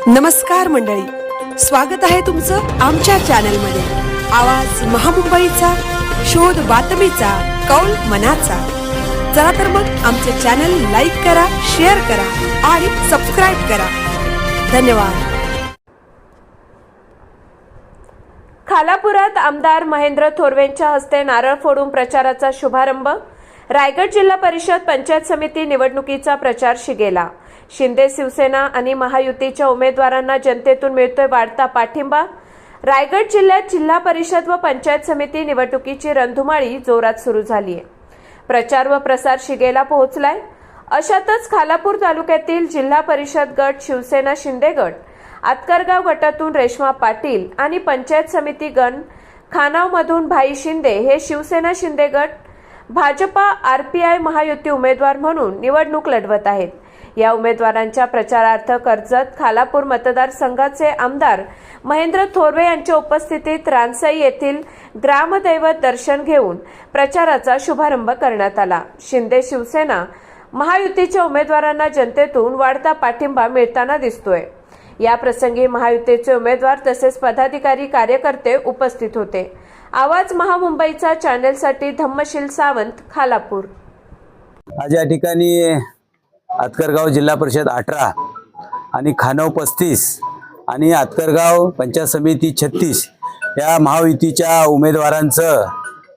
नमस्कार मंडळी, स्वागत आहे तुमचं आमच्या चॅनलमध्ये। आवाज महामुंबईचा, शोध बातमीचा, कौल मनाचा। चला तर मग आमचे चॅनल लाईक करा, शेअर करा आणि सबस्क्राइब करा। धन्यवाद। खालापुरात आमदार महेंद्र थोरवेंच्या हस्ते नारळ फोडून प्रचाराचा शुभारंभ। रायगड जिल्हा परिषद पंचायत समिती निवडणुकीचा प्रचार शिगेला। शिंदे शिवसेना आणि महायुतीच्या उमेदवारांना जनतेतून मिळतोय वाढता पाठिंबा। रायगड जिल्ह्यात जिल्हा परिषद व पंचायत समिती निवडणुकीची रणधुमाळी जोरात सुरू झाली आहे। प्रचार व प्रसार शिगेला पोहोचलाय। अशातच खालापूर तालुक्यातील जिल्हा परिषद गट शिवसेना शिंदे गट, आतकरगाव गटातून रेश्मा पाटील आणि पंचायत समिती गण खानावमधून भाई शिंदे हे शिवसेना शिंदे गट, भाजपा आरपीआय महायुती उमेदवार म्हणून निवडणूक लढवत आहेत। या उमेदवारांच्या प्रचारार्थ कर्जत खालापूर मतदारसंघाचे आमदार महेंद्र थोरवे यांच्या उपस्थितीत रानसई येथील ग्रामदैवत दर्शन घेऊन प्रचाराचा शुभारंभ करण्यात आला। शिंदे शिवसेना महायुतीच्या उमेदवारांना जनतेतून वाढता पाठिंबा मिळताना दिसतोय। या प्रसंगी महायुतीचे उमेदवार तसेच पदाधिकारी कार्यकर्ते उपस्थित होते। आवाज महामुंबईचा चॅनलसाठी धम्मशील सावंत, खालापूर। आज या ठिकाणी आतकरगाव जिल्हा परिषद 18 आणि खानव 35 आणि आतकरगाव पंचायत समिती 36 या महायुतीच्या उमेदवारांचं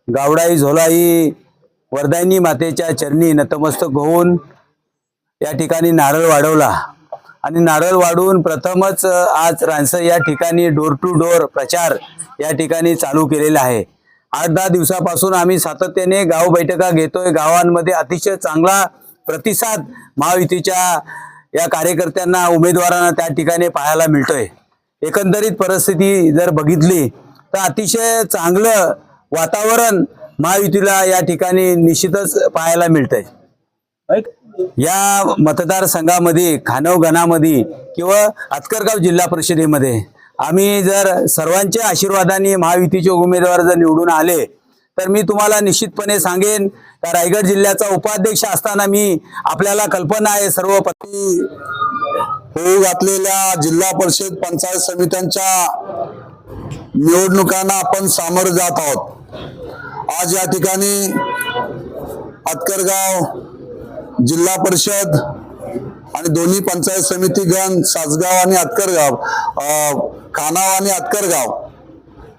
गावडाई झोलाई वरदायिनी मातेच्या चरणी नतमस्तक होऊन या ठिकाणी नारळ वाढवला आणि नारळ वाढून प्रथमच आज रानसई या ठिकाणी डोर टू डोर प्रचार या ठिकाणी चालू केलेला आहे। 8-10 दिवसापासून आम्ही सातत्याने गाव बैठका घेतोय। गावांमध्ये अतिशय चांगला प्रतिसाद महायुतीच्या या कार्यकर्त्यांना, उमेदवारांना त्या ठिकाणी पाहायला मिळतोय। एकंदरीत परिस्थिती जर बघितली तर अतिशय चांगलं वातावरण महायुतीला या ठिकाणी निश्चितच पाहायला मिळतंय। या मतदारसंघामध्ये खानव गणामध्ये किंवा आतकरगाव जिल्हा परिषदेमध्ये आम्ही जर सर्वांच्या आशीर्वादाने महायुतीचे उमेदवार जर निवडून आले तर मी तुम्हाला निश्चितपणे सांगेन का रायगड जिल्ह्याचा उपाध्यक्ष असताना मी आपल्याला कल्पना आहे सर्व होऊ घातलेल्या जिल्हा परिषद पंचायत समित्यांच्या निवडणुकांना आपण सामोरे जात आहोत। आज या ठिकाणी आतकरगाव जिल्हा परिषद आणि दोन्ही पंचायत समिती गण सासगाव आणि आतकरगाव, खानाव आणि आतकरगाव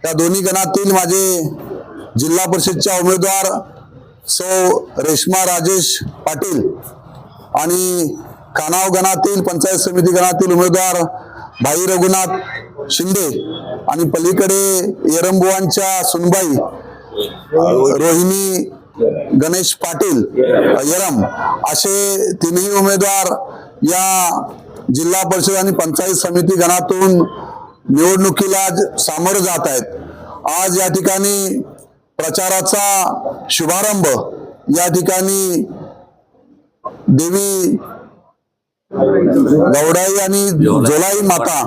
या दोन्ही गणातील माझे जिल्हा परिषदच्या उमेदवार सौ रेश्मा राजेश पाटील आणि खानाव गणातील पंचायत समिती गणातील उमेदवार भाई रघुनाथ शिंदे आणि पलीकडे येरंबुवांच्या सुनबाई रोहिणी गणेश पाटील येरम असे तिन्ही उमेदवार या जिल्हा परिषद आणि पंचायत समिती गणातून निवडणुकीला सामोरे जात आहेत। आज या ठिकाणी प्रचाराचा शुभारंभ या ठिकाणी देवी गौडाई आणि झोलाई माता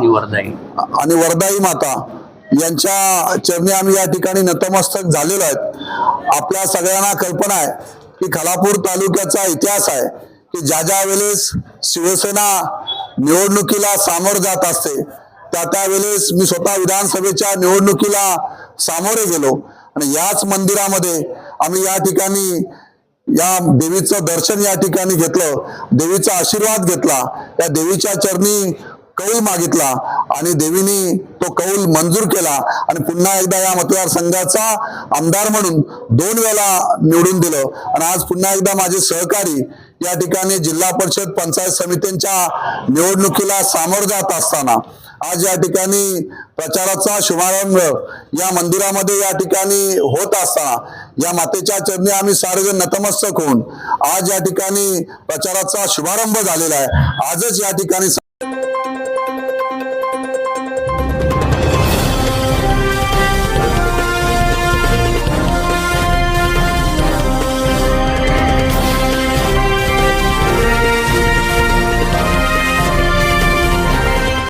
आणि वरदाई माता यांच्या चरणी आम्ही या ठिकाणी नतमस्तक झालेलो आहेत। आपल्या सगळ्यांना कल्पना आहे की खालापूर तालुक्याचा इतिहास आहे की ज्या वेळेस शिवसेना निवडणुकीला सामोर जात असते त्या वेळेस मी स्वतः विधानसभेच्या निवडणुकीला सामोरे गेलो आणि याच मंदिरामध्ये आम्ही या ठिकाणी या देवीचं दर्शन या ठिकाणी घेतलं, देवीचा आशीर्वाद घेतला, त्या देवीच्या चरणी कौल मागितला आणि देवीने तो कौल मंजूर केला आणि पुन्हा एकदा या मतदारसंघाचा आमदार म्हणून 2 वेळा निवडून दिलं। आणि आज पुन्हा एकदा माझे सहकारी या ठिकाणी जिल्हा परिषद पंचायत समित्यांच्या निवडणुकीला सामोर जात असताना आज या ठिकाणी प्रचाराचा शुभारंभ या मंदिरामध्ये या ठिकाणी होत असताना या मातेच्या चरणी आम्ही सारेजण नतमस्तक होऊन आज या ठिकाणी प्रचाराचा शुभारंभ झालेला आहे। आजच या ठिकाणी